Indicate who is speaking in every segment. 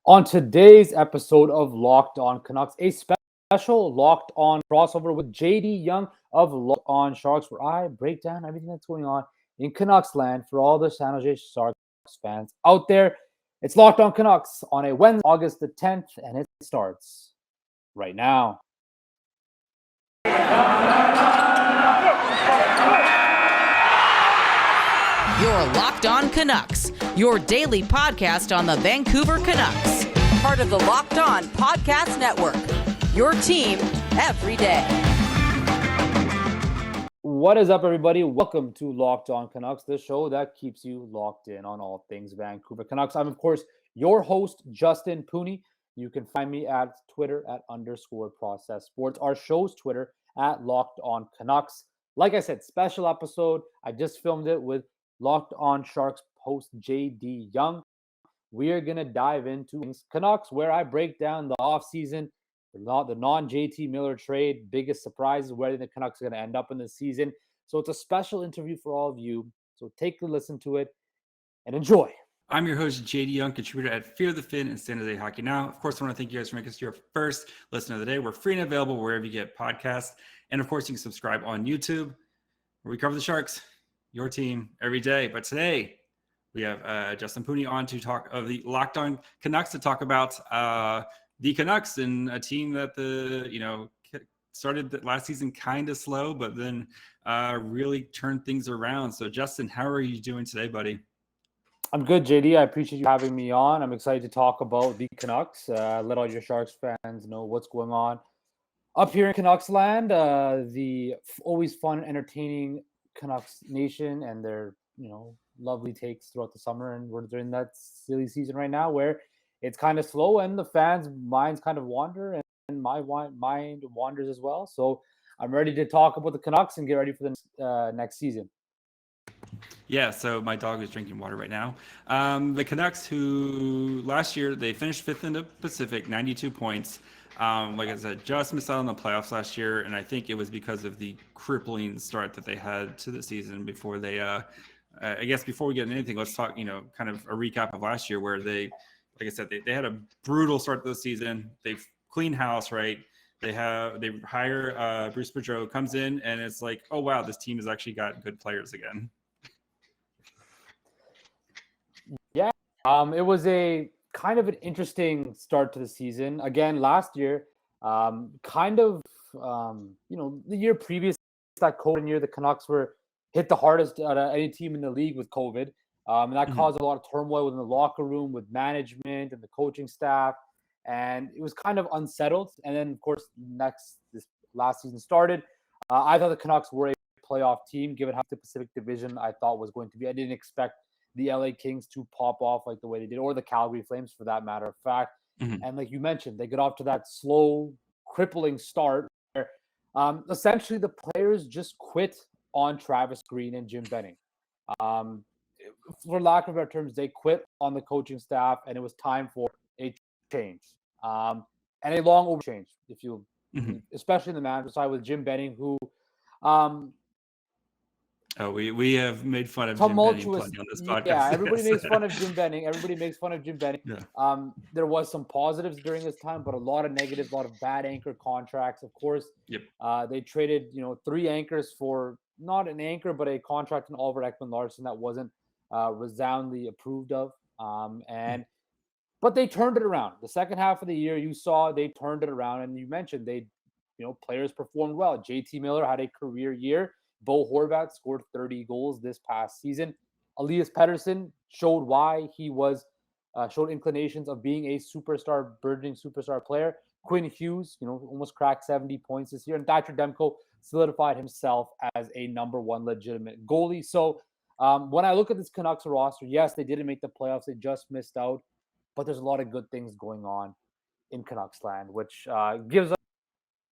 Speaker 1: On today's episode of Locked On Canucks, a special Locked On crossover with JD Young of Locked On Sharks, where I break down everything that's going on in Canucks land for all the San Jose Sharks fans out there. It's Locked On Canucks on a Wednesday, August the 10th, and it starts right now.
Speaker 2: You're Locked On Canucks, your daily podcast on the Vancouver Canucks. Part of the Locked On Podcast Network, your team every day.
Speaker 1: What is up, everybody? Welcome to Locked On Canucks, the show that keeps you locked in on all things Vancouver Canucks. I'm, of course, your host, Justin Pooney. You can find me at Twitter at _Process Sports. Our show's Twitter at Locked On Canucks. Like I said, special episode. I just filmed it with Locked On Sharks host JD Young. We are going to dive into Canucks, where I break down the offseason, the non-JT Miller trade, biggest surprises, where the Canucks are going to end up in the season. So it's a special interview for all of you. So take a listen to it and enjoy.
Speaker 3: I'm your host, JD Young, contributor at Fear the Fin and San Jose Hockey Now. Of course, I want to thank you guys for making us your first listener of the day. We're free and available wherever you get podcasts. And of course, you can subscribe on YouTube, where we cover the Sharks, your team, every day. But today, we have Justin Pooney on to talk of the Locked On Canucks, to talk about the Canucks and a team that started last season kind of slow, but then really turned things around. So, Justin, how are you doing today, buddy?
Speaker 1: I'm good, JD. I appreciate you having me on. I'm excited to talk about the Canucks. Let all your Sharks fans know what's going on up here in Canucks land. The always fun and entertaining Canucks Nation and their, lovely takes throughout the summer. And we're in that silly season right now where it's kind of slow and the fans' minds kind of wander and my mind wanders as well. So I'm ready to talk about the Canucks and get ready for the next season.
Speaker 3: Yeah, so my dog is drinking water right now. The Canucks, who last year, they finished fifth in the Pacific, 92 points. Like I said, just missed out on the playoffs last year, and I think it was because of the crippling start that they had to the season before they, I guess before we get into anything, let's talk, kind of a recap of last year where they, like I said, they had a brutal start to the season. They've cleaned house, right? They hire Bruce Boudreau, comes in, and it's like, oh, wow, this team has actually got good players again.
Speaker 1: Yeah, it was a kind of an interesting start to the season. Again, last year, the year previous, that COVID year, the Canucks were hit the hardest out of any team in the league with COVID. And that caused a lot of turmoil within the locker room with management and the coaching staff. And it was kind of unsettled. And then, of course, this last season started. I thought the Canucks were a playoff team, given how the Pacific Division I thought was going to be. I didn't expect the LA Kings to pop off like the way they did, or the Calgary Flames for that matter of fact. And like you mentioned, they got off to that slow, crippling start where essentially the players just quit on Travis Green and Jim Benning. For lack of better terms, they quit on the coaching staff, and it was time for a change. And a long overchange, especially in the manager side with Jim Benning, who
Speaker 3: we have made fun of Jim Benning plenty on this podcast.
Speaker 1: Yeah, everybody makes fun of Jim Benning. Yeah. There was some positives during this time, but a lot of negatives, a lot of bad anchor contracts. Of course, they traded 3 anchors for not an anchor, but a contract in Oliver Ekman-Larsson that wasn't resoundingly approved of. But they turned it around. The second half of the year, you saw they turned it around, and you mentioned players performed well. JT Miller had a career year. Bo Horvat scored 30 goals this past season. Elias Pettersson showed why he showed inclinations of being a burgeoning superstar player. Quinn Hughes, almost cracked 70 points this year. And Thatcher Demko solidified himself as a number one legitimate goalie. So when I look at this Canucks roster, yes, they didn't make the playoffs. They just missed out. But there's a lot of good things going on in Canucks land, which gives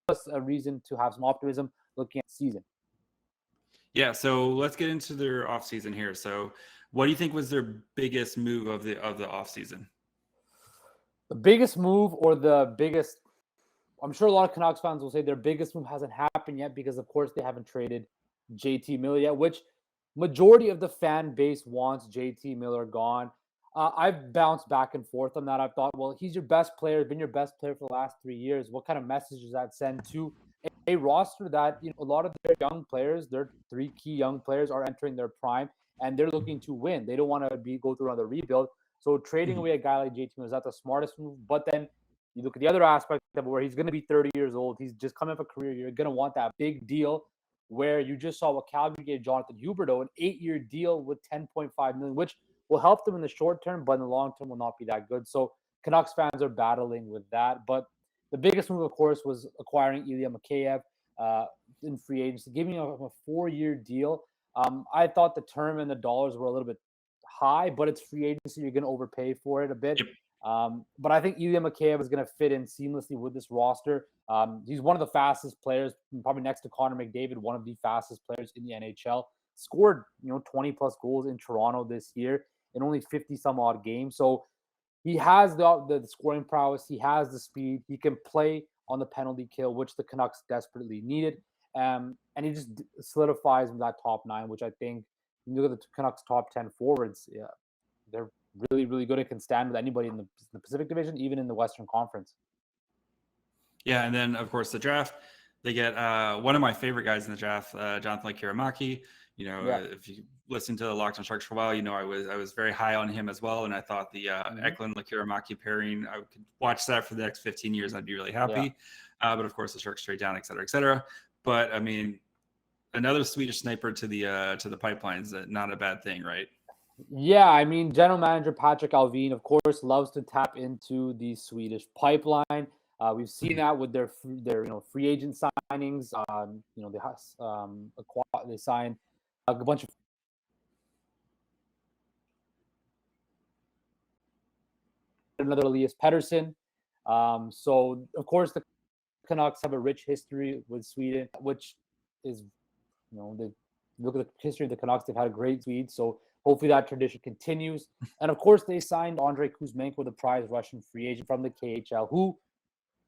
Speaker 1: us a reason to have some optimism looking at the season.
Speaker 3: Yeah, so let's get into their offseason here. So what do you think was their biggest move of the offseason?
Speaker 1: The biggest move, or the biggest, I'm sure a lot of Canucks fans will say their biggest move hasn't happened yet because, of course, they haven't traded JT Miller yet, which majority of the fan base wants JT Miller gone. I've bounced back and forth on that. I've thought, well, he's your best player, been your best player for the last 3 years. What kind of message does that send to a roster that, a lot of their young players, their three key young players are entering their prime and they're looking to win. They don't want to go through another rebuild. So trading away a guy like JT was not the smartest move. But then you look at the other aspect of it where he's going to be 30 years old. He's just coming off a career. You're going to want that big deal where you just saw what Calgary gave Jonathan Huberdeau, an 8-year deal with $10.5 million, which will help them in the short term, but in the long term will not be that good. So Canucks fans are battling with that. But the biggest move, of course, was acquiring Ilya Mikheyev in free agency, giving him a 4-year deal. I thought the term and the dollars were a little bit high, but it's free agency. You're going to overpay for it a bit.
Speaker 3: Yep.
Speaker 1: But I think Ilya Mikheyev is going to fit in seamlessly with this roster. He's one of the fastest players, probably next to Connor McDavid, one of the fastest players in the NHL. Scored, 20 plus goals in Toronto this year in only 50 some odd games. So he has the scoring prowess. He has the speed. He can play on the penalty kill, which the Canucks desperately needed. And he just solidifies in that top 9, which I think, when you look at the Canucks top 10 forwards, yeah, they're really, really good and can stand with anybody in the Pacific Division, even in the Western Conference.
Speaker 3: Yeah, and then, of course, the draft, they get one of my favorite guys in the draft, Jonathan Lekkerimäki. If you listen to the Locked On Sharks for a while, I was very high on him as well, and I thought the Ekman-Lekkerimäki pairing, I could watch that for the next 15 years. I'd be really happy. Yeah. But of course, the Sharks trade down, et cetera, et cetera. But I mean, another Swedish sniper to the pipelines, not a bad thing, right?
Speaker 1: Yeah, I mean, general manager Patrick Alvin, of course, loves to tap into the Swedish pipeline. We've seen that with their free agent signings. They signed a bunch of another Elias Pettersson. So of course the Canucks have a rich history with Sweden, which is, they look at the history of the Canucks. They've had a great Swede, so hopefully that tradition continues. And of course, they signed Andrei Kuzmenko, the prize Russian free agent from the KHL, who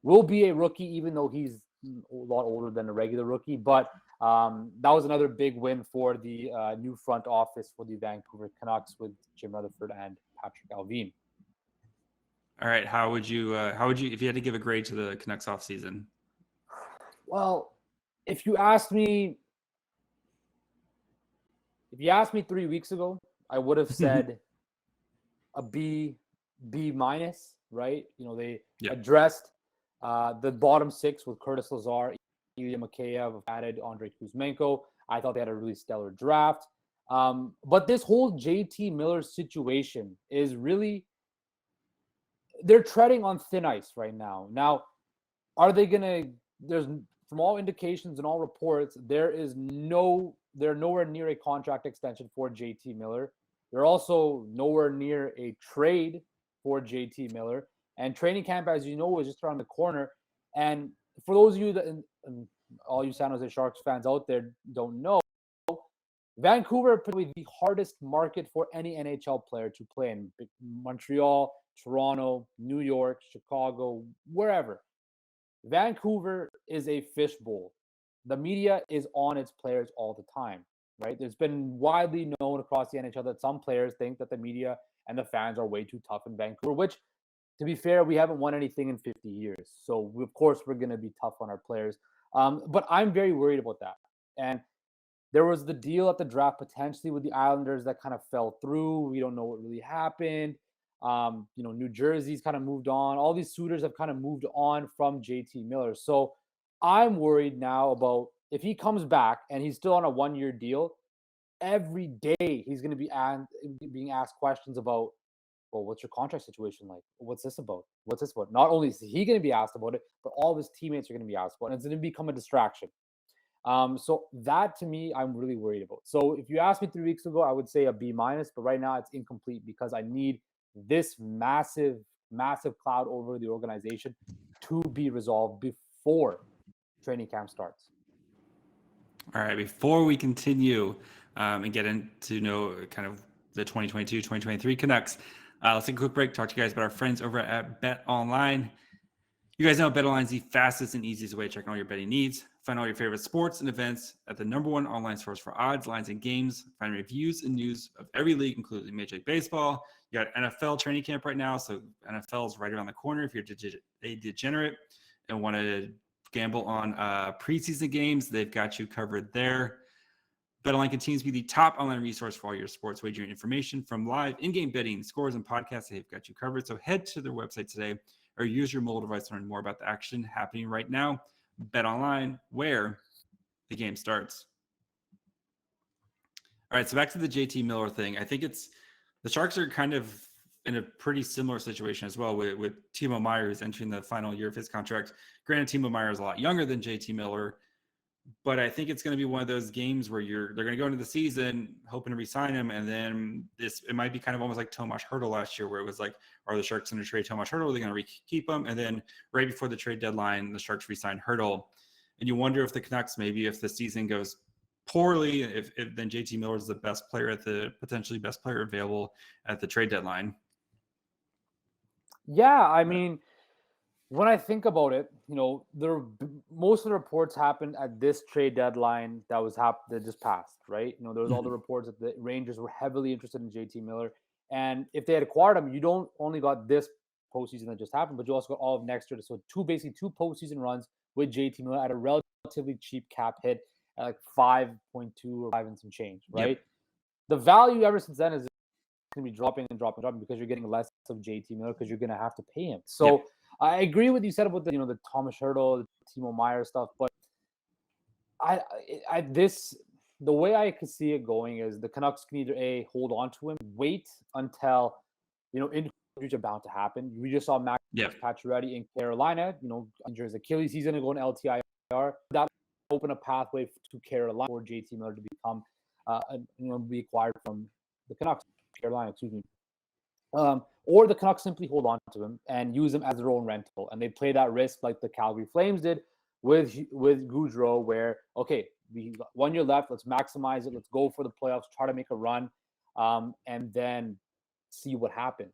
Speaker 1: will be a rookie, even though he's a lot older than a regular rookie. But that was another big win for the new front office for the Vancouver Canucks with Jim Rutherford and Patrick Alvin.
Speaker 3: All right, how would you, if you had to give a grade to the Canucks offseason?
Speaker 1: Well, if you asked me 3 weeks ago, I would have said a B minus, right? They addressed the bottom 6 with Curtis Lazar, Ilya Mikheyev, added Andrei Kuzmenko. I thought they had a really stellar draft. But this whole JT Miller situation is really, they're treading on thin ice right now. Now, are they there's, from all indications and all reports, they're nowhere near a contract extension for JT Miller. They're also nowhere near a trade for JT Miller. And training camp, as you know, is just around the corner. And for those of you that, and all you San Jose Sharks fans out there don't know, Vancouver probably the hardest market for any NHL player to play in. Montreal, Toronto, New York, Chicago, wherever. Vancouver is a fishbowl. The media is on its players all the time, right? It's been widely known across the NHL that some players think that the media and the fans are way too tough in Vancouver, which, to be fair, we haven't won anything in 50 years. So, of course, we're going to be tough on our players. But I'm very worried about that. And there was the deal at the draft potentially with the Islanders that kind of fell through. We don't know what really happened. New Jersey's kind of moved on. All these suitors have kind of moved on from JT Miller. So I'm worried now about if he comes back and he's still on a 1-year deal, every day he's going to be being asked questions about, well, what's your contract situation like? What's this about? Not only is he going to be asked about it, but all of his teammates are going to be asked about it. And it's going to become a distraction. So that, to me, I'm really worried about. So if you asked me 3 weeks ago, I would say a B minus, but right now it's incomplete because I need this massive cloud over the organization to be resolved before training camp starts.
Speaker 3: All right, before we continue and get into kind of the 2022-2023 Canucks, let's take a quick break, talk to you guys about our friends over at BetOnline. You guys know BetOnline is the fastest and easiest way to check on all your betting needs. Find all your favorite sports and events at the #1 online source for odds, lines, and games. Find reviews and news of every league, including Major League Baseball, You got NFL training camp right now, so NFL is right around the corner. If you're a degenerate and want to gamble on preseason games, they've got you covered there. BetOnline continues to be the top online resource for all your sports wagering information, from live in-game betting, scores, and podcasts. They've got you covered. So head to their website today or use your mobile device to learn more about the action happening right now. BetOnline, where the game starts. All right, so back to the JT Miller thing. I think the Sharks are kind of in a pretty similar situation as well with Timo Meier, who's entering the final year of his contract. Granted, Timo Meier is a lot younger than JT Miller, but I think it's going to be one of those games where they're going to go into the season hoping to re-sign him, and then it might be kind of almost like Tomas Hertl last year, where it was like, are the Sharks going to trade Tomas Hertl? Are they going to keep him? And then right before the trade deadline, the Sharks re-signed Hertl, and you wonder if the Canucks, maybe if the season goes poorly, if then JT Miller is the best player potentially best player available at the trade deadline.
Speaker 1: Yeah, I mean, when I think about it, most of the reports happened at this trade deadline that just passed, right? There was all the reports that the Rangers were heavily interested in JT Miller, and if they had acquired him, you don't only got this postseason that just happened, but you also got all of next year. So two postseason runs with JT Miller at a relatively cheap cap hit at like 5.2 or 5 and some change, right? Yep. The value ever since then is going to be dropping because you're getting less of JT Miller because you're going to have to pay him. So. Yep. I agree with you said about the Tomas Hertl, the Timo Meier stuff, but the way I could see it going is the Canucks can either hold on to him, wait until injuries are bound to happen. We just saw Max Pacioretty in Carolina, injures his Achilles, he's going to go in LTIR. That will open a pathway to Carolina for JT Miller to become be acquired from the Canucks, Carolina, excuse me. Or the Canucks simply hold on to him and use him as their own rental, and they play that risk like the Calgary Flames did with Gaudreau, where we 1 year left, let's maximize it, let's go for the playoffs, try to make a run, and then see what happens.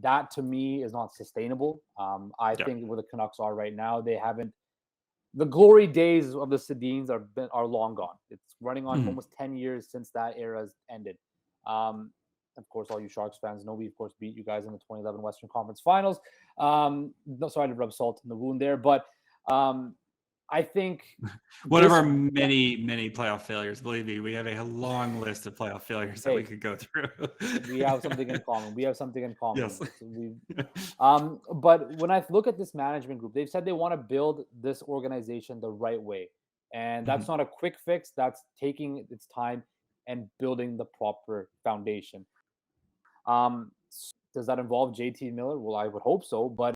Speaker 1: That to me is not sustainable. I think where the Canucks are right now, they haven't. The glory days of the Sedins are long gone. It's running on almost 10 years since that era has ended. Of course, all you Sharks fans know we, of course, beat you guys in the 2011 Western Conference Finals. No, sorry to rub salt in the wound there, but I think
Speaker 3: one of our many playoff failures. Believe me, we have a long list of playoff failures that we could go through.
Speaker 1: We have something in common. Yes.
Speaker 3: So
Speaker 1: but when I look at this management group, they've said they want to build this organization the right way, and that's not a quick fix. That's taking its time and building the proper foundation. Does that involve JT Miller? Well, I would hope so, but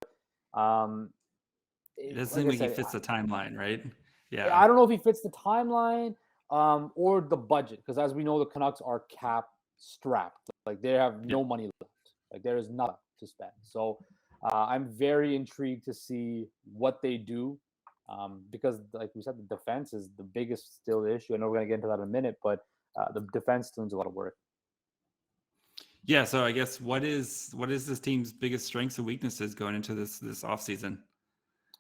Speaker 3: it doesn't seem like he fits the timeline, right? Yeah.
Speaker 1: I don't know if he fits the timeline or the budget, because as we know, the Canucks are cap strapped. Like they have no money left. Like there is nothing to spend. So I'm very intrigued to see what they do because, like we said, the defense is the biggest still issue. I know we're going to get into that in a minute, but the defense still needs a lot of work.
Speaker 3: Yeah, so I guess what is this team's biggest strengths and weaknesses going into this offseason?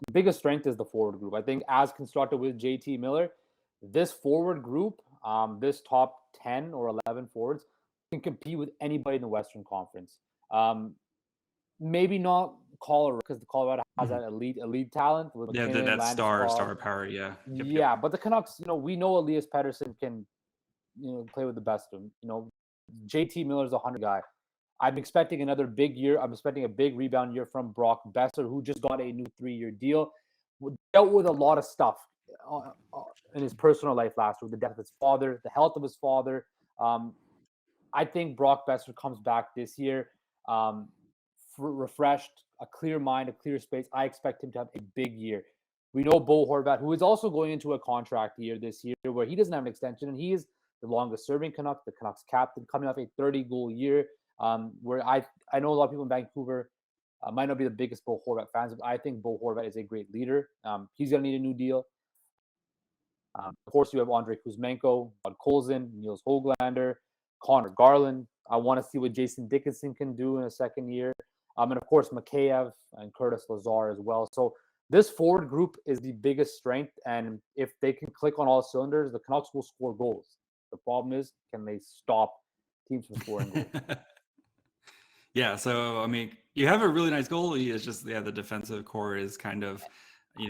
Speaker 1: The biggest strength is the forward group. I think as constructed with JT Miller, this forward group, this top 10 or 11 forwards can compete with anybody in the Western Conference. Maybe not Colorado, because the Colorado has that elite talent. With
Speaker 3: that star power, yeah.
Speaker 1: Yep. But the Canucks, we know Elias Pettersson can, play with the best of them. JT Miller's a 100 guy. I'm expecting another big year. I'm expecting a big rebound year from Brock Besser, who just got a new 3-year deal. Dealt with a lot of stuff in his personal life last year, the death of his father, the health of his father. I think Brock Besser comes back this year, refreshed, a clear mind, a clear space. I expect him to have a big year. We know Bo Horvat, who is also going into a contract year this year where he doesn't have an extension, and he is the longest serving Canuck, the Canucks captain, coming off a 30-goal year, where I know a lot of people in Vancouver might not be the biggest Bo Horvat fans, but I think Bo Horvat is a great leader. He's going to need a new deal. Of course, you have Andrei Kuzmenko, Bud Colson, Niels Höglander, Connor Garland. I want to see what Jason Dickinson can do in a second year. And of course, Mikheyev and Curtis Lazar as well. So this forward group is the biggest strength. And if they can click on all cylinders, the Canucks will score goals. The problem is, can they stop teams from scoring goals?
Speaker 3: Yeah, so I mean, you have a really nice goalie. It's just the defensive core is kind of,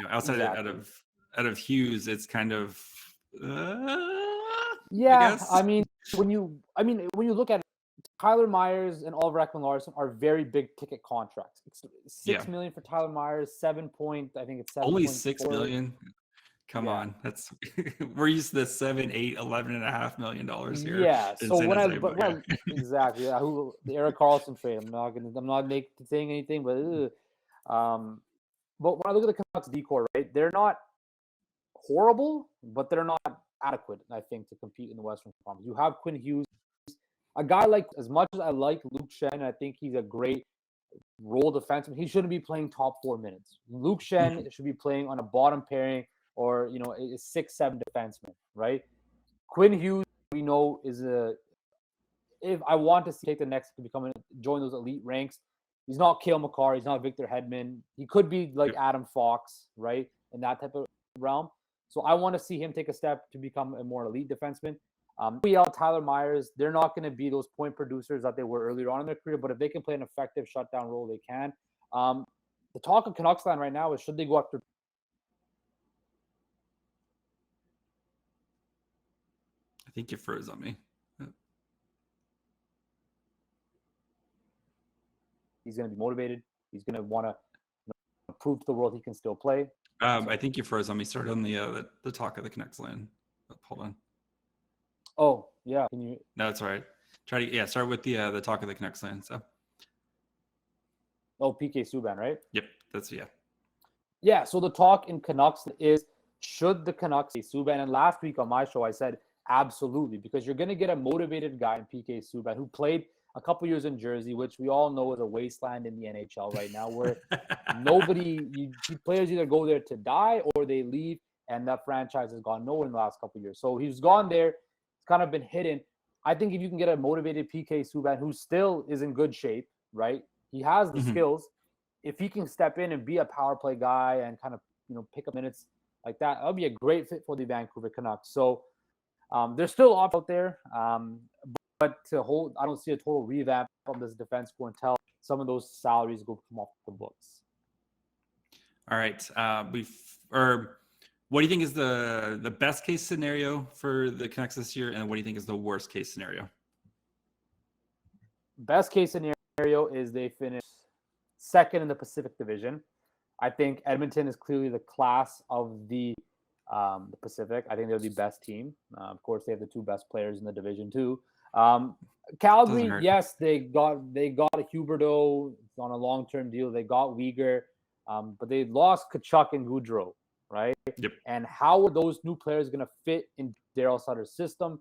Speaker 3: outside
Speaker 1: Exactly.
Speaker 3: out of Hughes, it's kind of, I
Speaker 1: Yeah,
Speaker 3: guess.
Speaker 1: I mean, when you look at it, Tyler Myers and Oliver Ekman-Larsson are very big ticket contracts. It's
Speaker 3: Yeah,
Speaker 1: $6 million for Tyler Myers, I think it's
Speaker 3: only
Speaker 1: 7.4.
Speaker 3: 6 million. Come
Speaker 1: Yeah.
Speaker 3: on, that's we're used to the 7, 8, 11.5 million here
Speaker 1: Yeah.
Speaker 3: in
Speaker 1: So
Speaker 3: San
Speaker 1: when I,
Speaker 3: Jose.
Speaker 1: but
Speaker 3: But
Speaker 1: when
Speaker 3: yeah,
Speaker 1: I, exactly, who the Eric Carlson trade, I'm not saying anything, but but when I look at the Canucks decor, right, they're not horrible, but they're not adequate, I think, to compete in the Western Conference. You have Quinn Hughes, a guy like, as much as I like Luke Shen, I think he's a great role defenseman. He shouldn't be playing top 4 minutes. Luke Shen should be playing on a bottom pairing or a 6-7 defenseman, right? Quinn Hughes, we know, is a if I want to see take the next to join those elite ranks. He's not Cale Makar. He's not Victor Hedman. He could be like
Speaker 3: yep.
Speaker 1: Adam Fox, right, in that type of realm. So I want to see him take a step to become a more elite defenseman. Tyler Myers, they're not going to be those point producers that they were earlier on in their career, but if they can play an effective shutdown role, they can. The talk of Canucks line right now is should they go after
Speaker 3: I think you froze on me.
Speaker 1: he's going to be motivated. He's going to want to prove to the world he can still play.
Speaker 3: I think you froze on me. Start on the talk of the Canucks line. Hold on.
Speaker 1: Oh, yeah. Can you?
Speaker 3: No, that's all right. Start with the talk of the Canucks line. So.
Speaker 1: Oh, PK Subban, right?
Speaker 3: Yep, that's yeah.
Speaker 1: Yeah, so the talk in Canucks is should the Canucks say Subban? And last week on my show, I said absolutely, because you're going to get a motivated guy in PK Subban who played a couple years in Jersey, which we all know is a wasteland in the NHL right now, where players either go there to die or they leave, and that franchise has gone nowhere in the last couple years. So he's gone there. It's kind of been hidden. I think if you can get a motivated PK Subban who still is in good shape, right? He has the skills. If he can step in and be a power play guy and kind of pick up minutes like that, that'll be a great fit for the Vancouver Canucks. So there's still options out there, but I don't see a total revamp of this defense core until some of those salaries go come off the books.
Speaker 3: All right, what do you think is the best case scenario for the Canucks this year, and what do you think is the worst case scenario?
Speaker 1: Best case scenario is they finish second in the Pacific Division. I think Edmonton is clearly the class of the Pacific. I think they're the best team. Of course, they have the two best players in the division too. Calgary, yes, they got a Huberdeau on a long-term deal. They got Weegar, but they lost Tkachuk and Goudreau, right?
Speaker 3: Yep.
Speaker 1: And how are those new players going to fit in Daryl Sutter's system?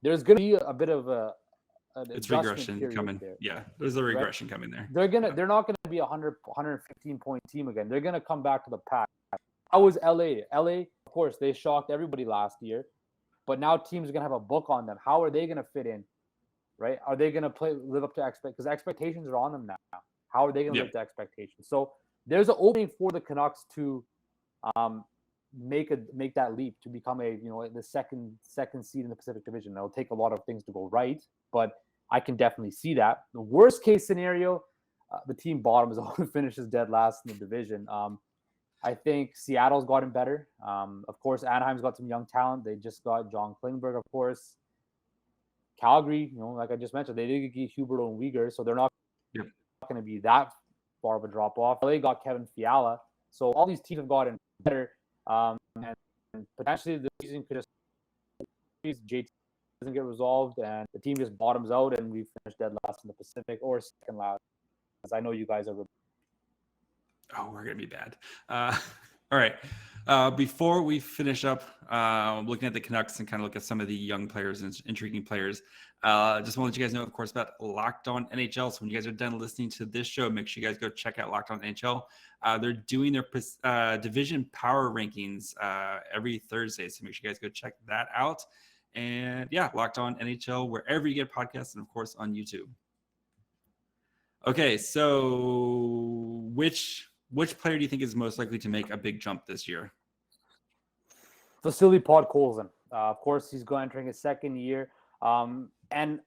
Speaker 1: There's going to be a bit of
Speaker 3: it's regression coming there. Yeah, there's a regression coming there.
Speaker 1: They're not going to be a 115 point team again. They're going to come back to the pack. How was LA? LA, of course, they shocked everybody last year, but now teams are going to have a book on them. How are they going to fit in? Right? Are they going to live up to because expectations are on them now? How are they going to live up to expectations? So there's an opening for the Canucks to make that leap to become the second seed in the Pacific Division. It'll take a lot of things to go right, but I can definitely see that. The worst case scenario, the team bottoms out and finishes dead last in the division. I think Seattle's gotten better. Of course, Anaheim's got some young talent. They just got John Klingberg, of course. Calgary, like I just mentioned, they did get Huberdeau and Weegar, so they're not going to be that far of a drop off. They got Kevin Fiala, so all these teams have gotten better, and potentially the season could just JT doesn't get resolved, and the team just bottoms out, and we finish dead last in the Pacific or second last. As I know you guys are.
Speaker 3: Oh, we're gonna be bad. All right. Before we finish up, looking at the Canucks and kind of look at some of the young players and intriguing players, just want to let you guys know, of course, about Locked On NHL. So when you guys are done listening to this show, make sure you guys go check out Locked On NHL. They're doing their division power rankings every Thursday, so make sure you guys go check that out. And yeah, Locked On NHL wherever you get podcasts, and of course on YouTube. Okay, so which player do you think is most likely to make a big jump this year?
Speaker 1: Vasily Podkolzin. Of course, he's entering his second year. And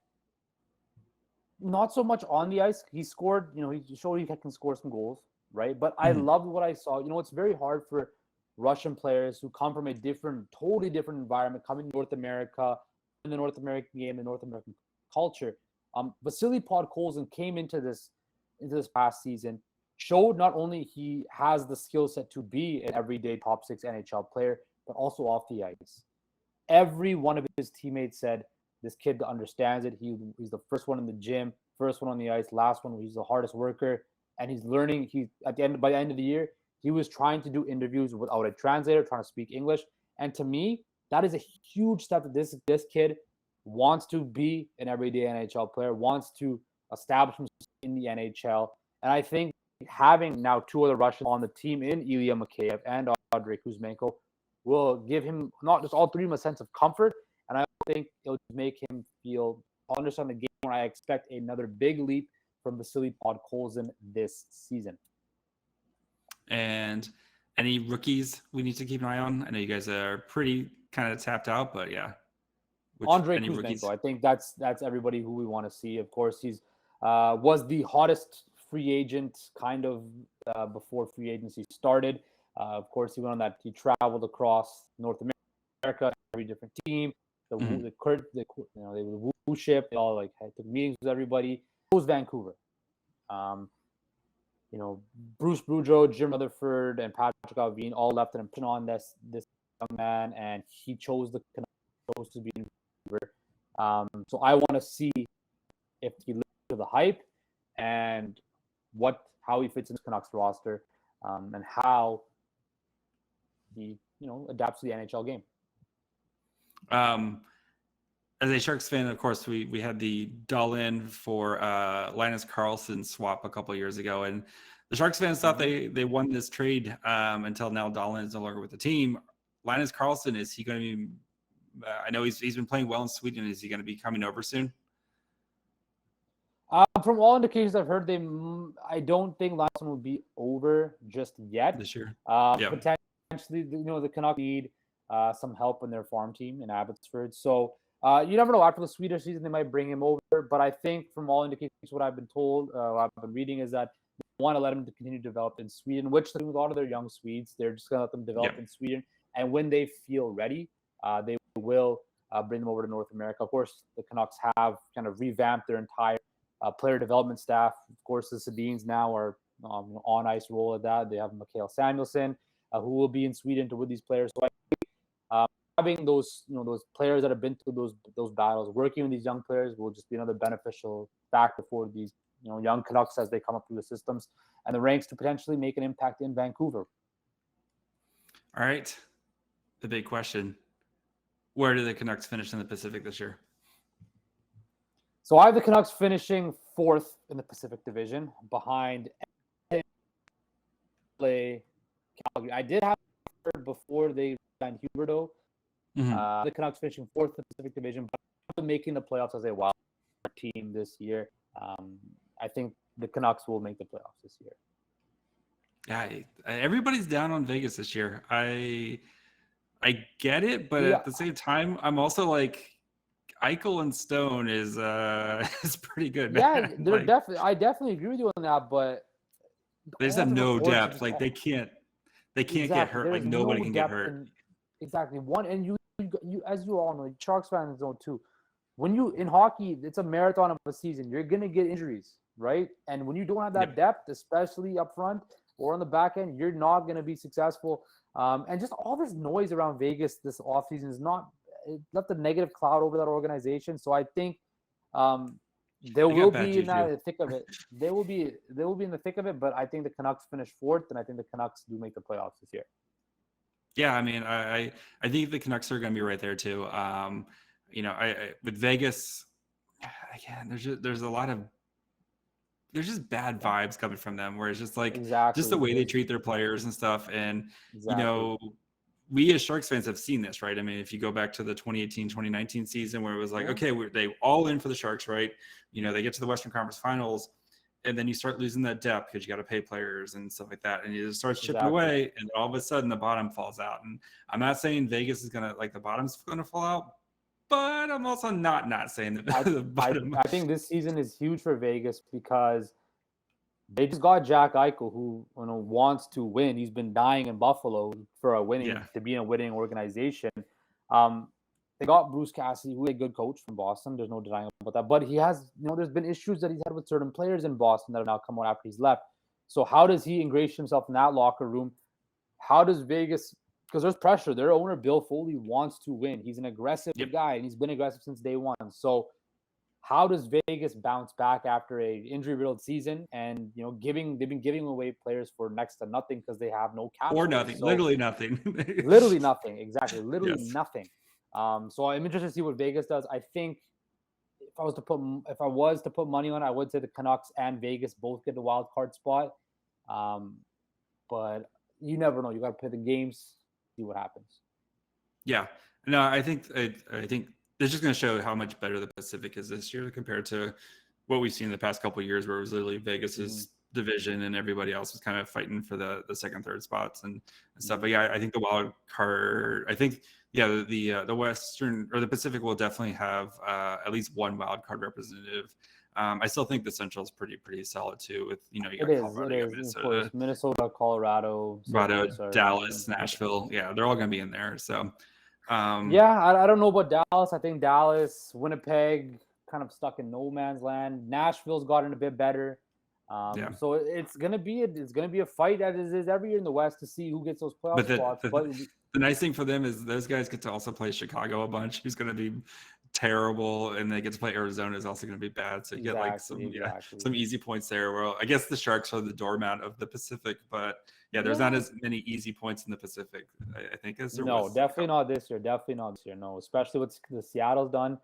Speaker 1: not so much on the ice. He scored, he showed he can score some goals, right? But I
Speaker 3: Mhm.
Speaker 1: loved what I saw. It's very hard for Russian players who come from a totally different environment, coming to North America, in the North American game, the North American culture. Vasily Podkolzin came into this past season, showed not only he has the skill set to be an everyday top 6 NHL player, but also off the ice. Every one of his teammates said this kid understands it. He's the first one in the gym, first one on the ice, last one. He's the hardest worker, and he's learning. By the end of the year, he was trying to do interviews without a translator, trying to speak English. And to me, that is a huge step that this kid wants to be an everyday NHL player, wants to establish himself in the NHL. And I think having now 2 other Russians on the team in Ilya Mikheyev and Andrei Kuzmenko will give him, not just all three of them, a sense of comfort. And I think it'll make him understand the game, when I expect another big leap from Vasily Podkolzin this season.
Speaker 3: And any rookies we need to keep an eye on? I know you guys are pretty kind of tapped out, but yeah.
Speaker 1: Andrei Kuzmenko, I think that's everybody who we want to see. Of course, he's was the hottest free agent kind of before free agency started. Of course, he traveled across North America, every different team. The Woo ship, they all took meetings with everybody. It was Vancouver. Bruce Boudreau, Jim Rutherford, and Patrick Allvin all left and put on this young man, and he chose to be in Vancouver. So I want to see if he lives to the hype and how he fits in the Canucks roster, and how he adapts to the NHL game.
Speaker 3: As a Sharks fan, of course, we had the Dahlin for Linus Karlsson swap a couple years ago, and the Sharks fans thought they won this trade until now Dahlin is no longer with the team. Linus Karlsson, is he going to be? I know he's been playing well in Sweden. Is he going to be coming over soon?
Speaker 1: From all indications I've heard, I don't think Larsson will be over just yet.
Speaker 3: This year.
Speaker 1: Potentially, the Canucks need some help in their farm team in Abbotsford. So you never know. After the Swedish season, they might bring him over. But I think from all indications, what I've been told, what I've been reading, is that they want to let him to continue to develop in Sweden, which a lot of their young Swedes, they're just going to let them develop in Sweden. And when they feel ready, they will bring them over to North America. Of course, the Canucks have kind of revamped their entire player development staff. Of course, the Sedins now are on ice role at that. They have Mikael Samuelsson, who will be in Sweden with these players. So I think having those players that have been through those battles, working with these young players, will just be another beneficial factor for these young Canucks as they come up through the systems and the ranks to potentially make an impact in Vancouver.
Speaker 3: All right, the big question: where do the Canucks finish in the Pacific this year?
Speaker 1: So I have the Canucks finishing 4th in the Pacific Division, behind Calgary. I did have before they signed Huberdeau. The Canucks finishing 4th in the Pacific Division, but making the playoffs as a wild team this year. I think the Canucks will make the playoffs this year.
Speaker 3: Yeah, everybody's down on Vegas this year. I get it, but at the same time, I'm also like, Eichel and Stone is pretty good.
Speaker 1: Yeah,
Speaker 3: man.
Speaker 1: they're definitely. I definitely agree with you on that, but
Speaker 3: they just have no depth. Like they can't get hurt. Like nobody can get hurt.
Speaker 1: Exactly. And you, as you all know, Sharks fans know too. When you in hockey, it's a marathon of a season. You're gonna get injuries, right? And when you don't have that depth, especially up front or on the back end, you're not gonna be successful. And just all this noise around Vegas this offseason is not. It left a negative cloud over that organization. So I think they will be in the thick of it. They will be in the thick of it. But I think the Canucks finish 4th, and I think the Canucks do make the playoffs this year.
Speaker 3: Yeah, I mean, I think the Canucks are going to be right there too. With Vegas, again, there's a lot of just bad vibes coming from them, where it's just like just the way they treat their players and stuff, and we as Sharks fans have seen this, right? I mean, if you go back to the 2018-2019 season, where it was like, okay, they all in for the Sharks, right? They get to the Western Conference Finals, and then you start losing that depth because you got to pay players and stuff like that, and you just start chipping away, and all of a sudden the bottom falls out. And I'm not saying Vegas is gonna the bottom's gonna fall out, but I'm also not saying that the bottom.
Speaker 1: I think this season is huge for Vegas because they just got Jack Eichel, who wants to win. He's been dying in Buffalo for to be in a winning organization. They got Bruce Cassidy, who is a good coach from Boston. There's no denying about that. But he has, there's been issues that he's had with certain players in Boston that have now come out after he's left. So how does he ingratiate himself in that locker room? How does Vegas? Because there's pressure. Their owner, Bill Foley, wants to win. He's an aggressive guy, and he's been aggressive since day one. So how does Vegas bounce back after a injury-riddled season? And they've been giving away players for next to nothing because they have no cap.
Speaker 3: Or nothing, so, literally nothing.
Speaker 1: Literally nothing, exactly, literally nothing. So I'm interested to see what Vegas does. I think if I was to put money on it, I would say the Canucks and Vegas both get the wild card spot. But you never know. You got to play the games, see what happens.
Speaker 3: Yeah, no, I think it's just going to show how much better the Pacific is this year compared to what we've seen in the past couple of years, where it was literally Vegas's division and everybody else was kind of fighting for the second, third spots and stuff. But yeah, I think the wild card, the Western or the Pacific will definitely have at least one wild card representative. I still think the Central is pretty solid too. With you got Colorado, you got
Speaker 1: Minnesota, Colorado,
Speaker 3: Dallas, Nashville. Yeah, they're all going to be in there. So.
Speaker 1: I don't know about Dallas. I think Dallas, Winnipeg, kind of stuck in no man's land. Nashville's gotten a bit better. So it's gonna be a fight as it is every year in the West to see who gets those playoff spots.
Speaker 3: The nice thing for them is those guys get to also play Chicago a bunch, who's going to be terrible, and they get to play Arizona is also going to be bad. So you get some easy points there. Well, I guess the Sharks are the doormat of the Pacific, but there's not as many easy points in the Pacific, I think, as there was.
Speaker 1: No, definitely not this year. No, especially what the Seattle's done.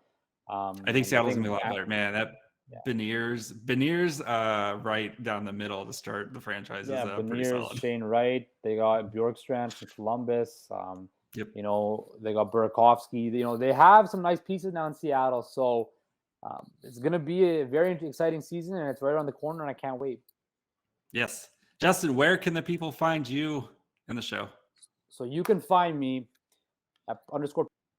Speaker 3: I think Seattle's gonna be a lot better, man. That Beniers, right down the middle to start the franchise is pretty solid.
Speaker 1: Shane Wright, they got Bjorkstrand from Columbus. They got Burakovsky. They have some nice pieces now in Seattle. So it's gonna be a very exciting season, and it's right around the corner, and I can't wait.
Speaker 3: Yes. Justin, where can the people find you in the show?
Speaker 1: So you can find me at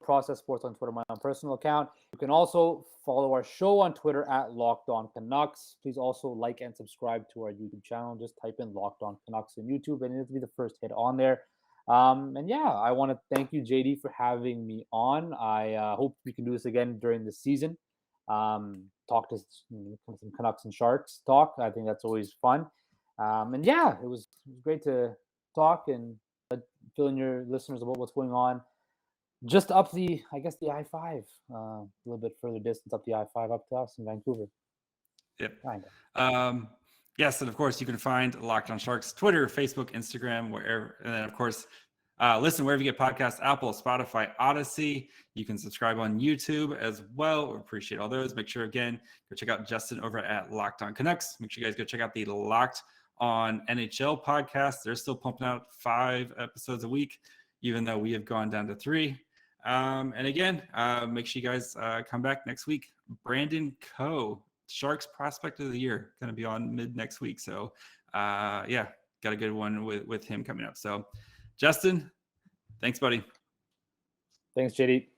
Speaker 1: _Process Sports on Twitter, my own personal account. You can also follow our show on Twitter at Locked On Canucks. Please also like and subscribe to our YouTube channel. Just type in Locked On Canucks in YouTube, and it'll be the first hit on there. I want to thank you, JD, for having me on. I hope we can do this again during the season. Talk to some Canucks and Sharks talk. I think that's always fun. It was great to talk and fill in your listeners about what's going on just up the I-5, a little bit further distance up the I-5 up to us in Vancouver.
Speaker 3: Yep. Yes, and of course you can find Locked On Sharks Twitter, Facebook, Instagram, wherever, and then of course listen wherever you get podcasts: Apple, Spotify, Odyssey. You can subscribe on YouTube as well. We appreciate all those. Make sure again go check out Justin over at Locked On Canucks. Make sure you guys go check out the Locked On NHL podcast. They're still pumping out 5 episodes a week, even though we have gone down to 3. And again, make sure you guys come back next week. Brandon Coe, Sharks Prospect of the Year, going to be on mid next week. So, got a good one with him coming up. So, Justin, thanks, buddy.
Speaker 1: Thanks, JD.